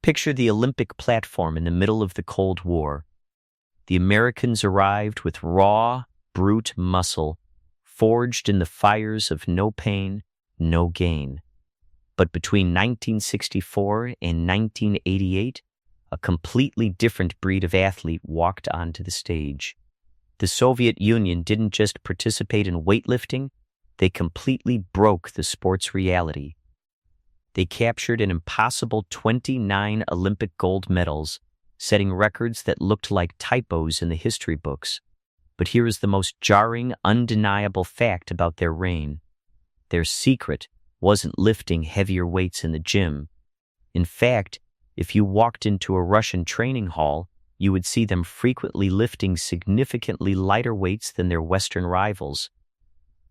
Picture the Olympic platform in the middle of the Cold War. The Americans arrived with raw, brute muscle, forged in the fires of no pain, no gain. But between 1964 and 1988, a completely different breed of athlete walked onto the stage. The Soviet Union didn't just participate in weightlifting, they completely broke the sport's reality. They captured an impossible 29 Olympic gold medals, setting records that looked like typos in the history books. But here is the most jarring, undeniable fact about their reign. Their secret wasn't lifting heavier weights in the gym. In fact, if you walked into a Russian training hall, you would see them frequently lifting significantly lighter weights than their Western rivals.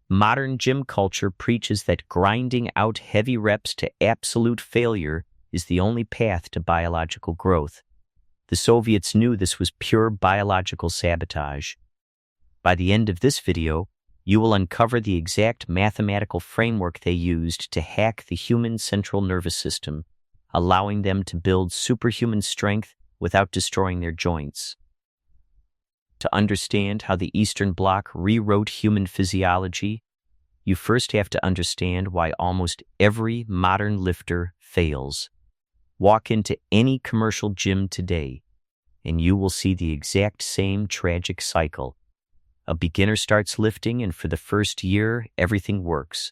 Modern gym culture preaches that grinding out heavy reps to absolute failure is the only path to biological growth. The Soviets knew this was pure biological sabotage. By the end of this video, you will uncover the exact mathematical framework they used to hack the human central nervous system, allowing them to build superhuman strength without destroying their joints. To understand how the Eastern Bloc rewrote human physiology, you first have to understand why almost every modern lifter fails. Walk into any commercial gym today, and you will see the exact same tragic cycle. A beginner starts lifting, and for the first year, everything works.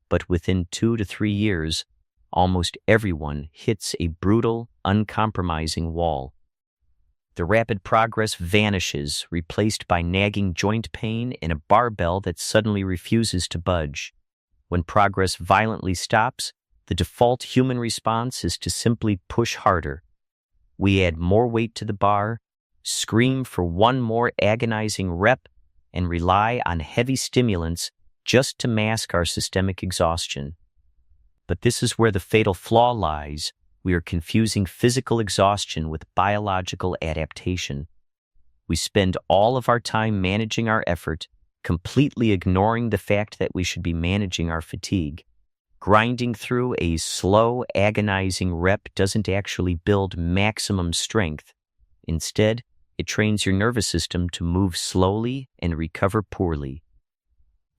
But within 2 to 3 years, almost everyone hits a brutal, uncompromising wall. The rapid progress vanishes, replaced by nagging joint pain and a barbell that suddenly refuses to budge. When progress violently stops, the default human response is to simply push harder. We add more weight to the bar, scream for one more agonizing rep, and rely on heavy stimulants just to mask our systemic exhaustion. But this is where the fatal flaw lies. We are confusing physical exhaustion with biological adaptation. We spend all of our time managing our effort, completely ignoring the fact that we should be managing our fatigue. Grinding through a slow, agonizing rep doesn't actually build maximum strength. Instead, it trains your nervous system to move slowly and recover poorly.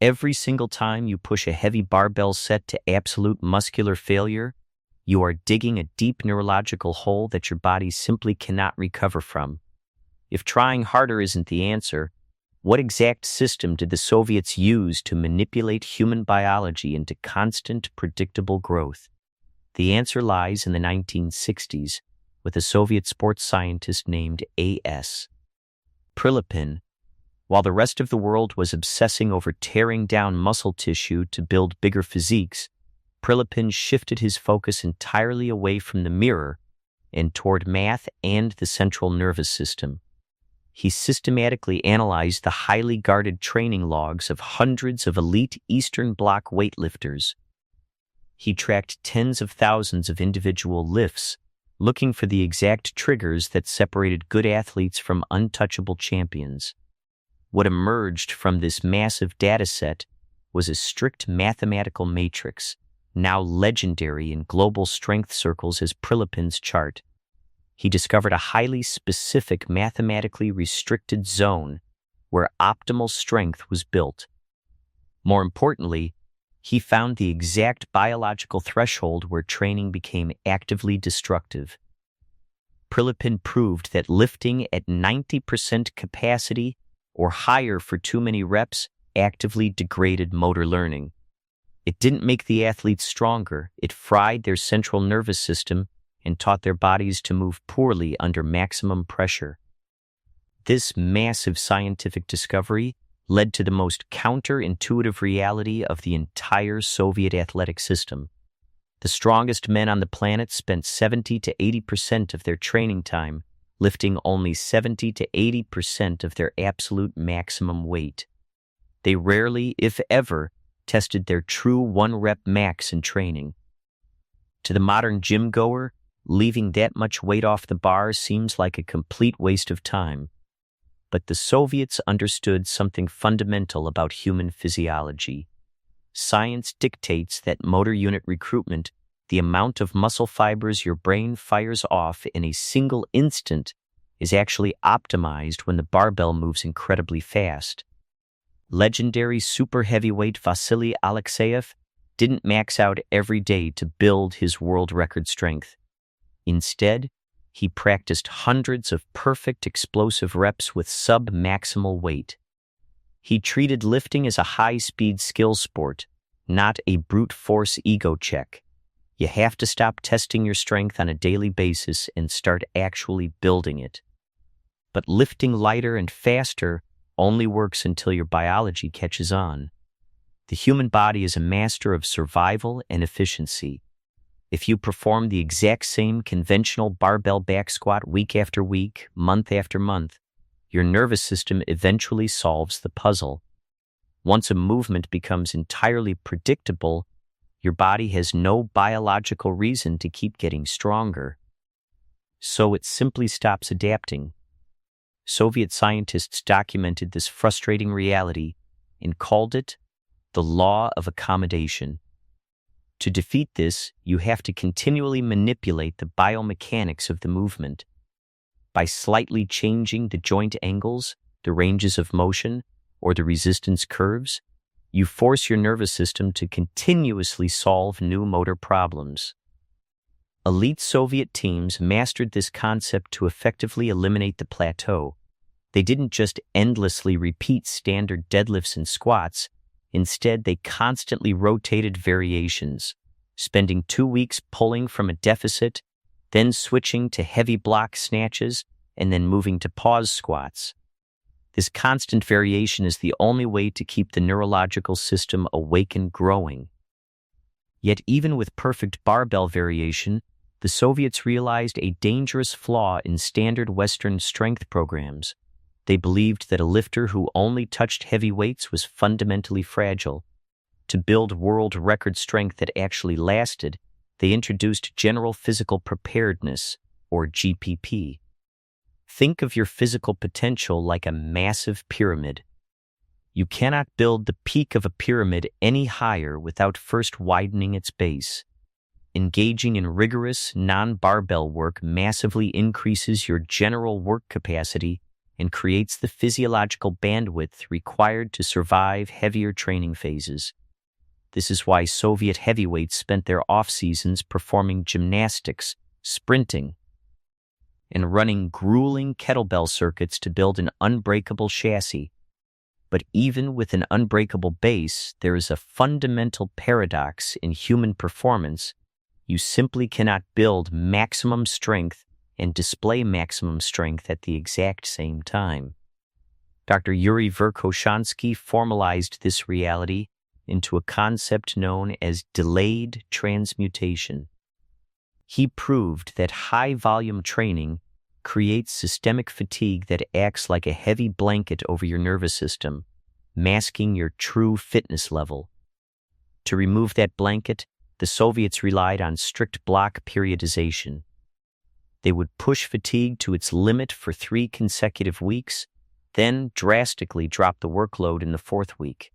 Every single time you push a heavy barbell set to absolute muscular failure, you are digging a deep neurological hole that your body simply cannot recover from. If trying harder isn't the answer, what exact system did the Soviets use to manipulate human biology into constant, predictable growth? The answer lies in the 1960s, with a Soviet sports scientist named A.S. Prilepin. While the rest of the world was obsessing over tearing down muscle tissue to build bigger physiques, Prilepin shifted his focus entirely away from the mirror and toward math and the central nervous system. He systematically analyzed the highly guarded training logs of hundreds of elite Eastern Bloc weightlifters. He tracked tens of thousands of individual lifts, looking for the exact triggers that separated good athletes from untouchable champions. What emerged from this massive data set was a strict mathematical matrix, now legendary in global strength circles as Prilepin's chart. He discovered a highly specific, mathematically restricted zone where optimal strength was built. More importantly, he found the exact biological threshold where training became actively destructive. Prilepin proved that lifting at 90% capacity or higher for too many reps actively degraded motor learning. It didn't make the athletes stronger, it fried their central nervous system and taught their bodies to move poorly under maximum pressure. This massive scientific discovery led to the most counterintuitive reality of the entire Soviet athletic system. The strongest men on the planet spent 70 to 80% of their training time lifting only 70 to 80% of their absolute maximum weight. They rarely, if ever, tested their true one-rep max in training. To the modern gym goer, leaving that much weight off the bar seems like a complete waste of time. But the Soviets understood something fundamental about human physiology. Science dictates that motor unit recruitment The amount of muscle fibers your brain fires off in a single instant is actually optimized when the barbell moves incredibly fast. Legendary super heavyweight Vasily Alexeyev didn't max out every day to build his world record strength. Instead, he practiced hundreds of perfect explosive reps with sub-maximal weight. He treated lifting as a high-speed skill sport, not a brute force ego check. You have to stop testing your strength on a daily basis and start actually building it. But lifting lighter and faster only works until your biology catches on. The human body is a master of survival and efficiency. If you perform the exact same conventional barbell back squat week after week, month after month, your nervous system eventually solves the puzzle. Once a movement becomes entirely predictable, your body has no biological reason to keep getting stronger. So it simply stops adapting. Soviet scientists documented this frustrating reality and called it the Law of Accommodation. To defeat this, you have to continually manipulate the biomechanics of the movement. By slightly changing the joint angles, the ranges of motion, or the resistance curves, you force your nervous system to continuously solve new motor problems. Elite Soviet teams mastered this concept to effectively eliminate the plateau. They didn't just endlessly repeat standard deadlifts and squats. Instead, they constantly rotated variations, spending 2 weeks pulling from a deficit, then switching to heavy block snatches, and then moving to pause squats. This constant variation is the only way to keep the neurological system awake and growing. Yet even with perfect barbell variation, the Soviets realized a dangerous flaw in standard Western strength programs. They believed that a lifter who only touched heavy weights was fundamentally fragile. To build world record strength that actually lasted, they introduced General Physical Preparedness, or GPP. Think of your physical potential like a massive pyramid. You cannot build the peak of a pyramid any higher without first widening its base. Engaging in rigorous, non-barbell work massively increases your general work capacity and creates the physiological bandwidth required to survive heavier training phases. This is why Soviet heavyweights spent their off-seasons performing gymnastics, sprinting, and running grueling kettlebell circuits to build an unbreakable chassis. But even with an unbreakable base, there is a fundamental paradox in human performance. You simply cannot build maximum strength and display maximum strength at the exact same time. Dr. Yuri Verkhoshansky formalized this reality into a concept known as delayed transmutation. He proved that high-volume training creates systemic fatigue that acts like a heavy blanket over your nervous system, masking your true fitness level. To remove that blanket, the Soviets relied on strict block periodization. They would push fatigue to its limit for 3 consecutive weeks, then drastically drop the workload in the 4th week.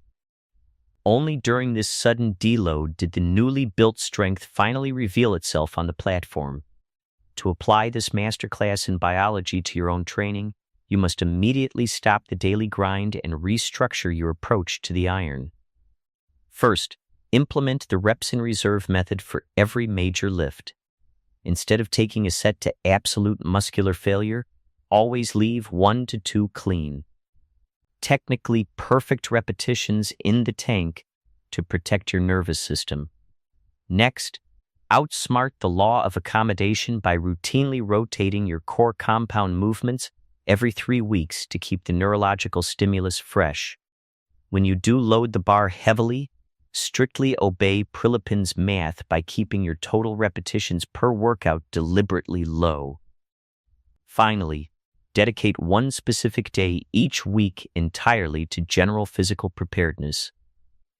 Only during this sudden deload did the newly built strength finally reveal itself on the platform. To apply this masterclass in biology to your own training, you must immediately stop the daily grind and restructure your approach to the iron. First, implement the reps in reserve method for every major lift. Instead of taking a set to absolute muscular failure, always leave 1 to 2 clean, technically perfect repetitions in the tank to protect your nervous system. Next, outsmart the law of accommodation by routinely rotating your core compound movements every 3 weeks to keep the neurological stimulus fresh. When you do load the bar heavily, strictly obey Prilepin's math by keeping your total repetitions per workout deliberately low. Finally, dedicate 1 specific day each week entirely to general physical preparedness.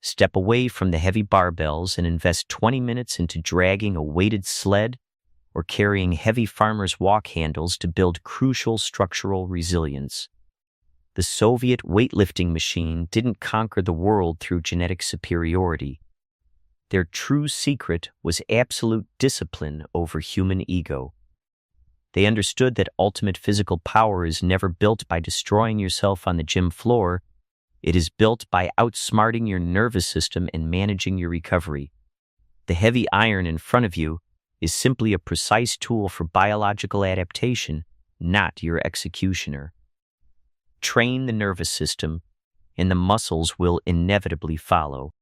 Step away from the heavy barbells and invest 20 minutes into dragging a weighted sled or carrying heavy farmer's walk handles to build crucial structural resilience. The Soviet weightlifting machine didn't conquer the world through genetic superiority. Their true secret was absolute discipline over human ego. They understood that ultimate physical power is never built by destroying yourself on the gym floor. It is built by outsmarting your nervous system and managing your recovery. The heavy iron in front of you is simply a precise tool for biological adaptation, not your executioner. Train the nervous system, and the muscles will inevitably follow.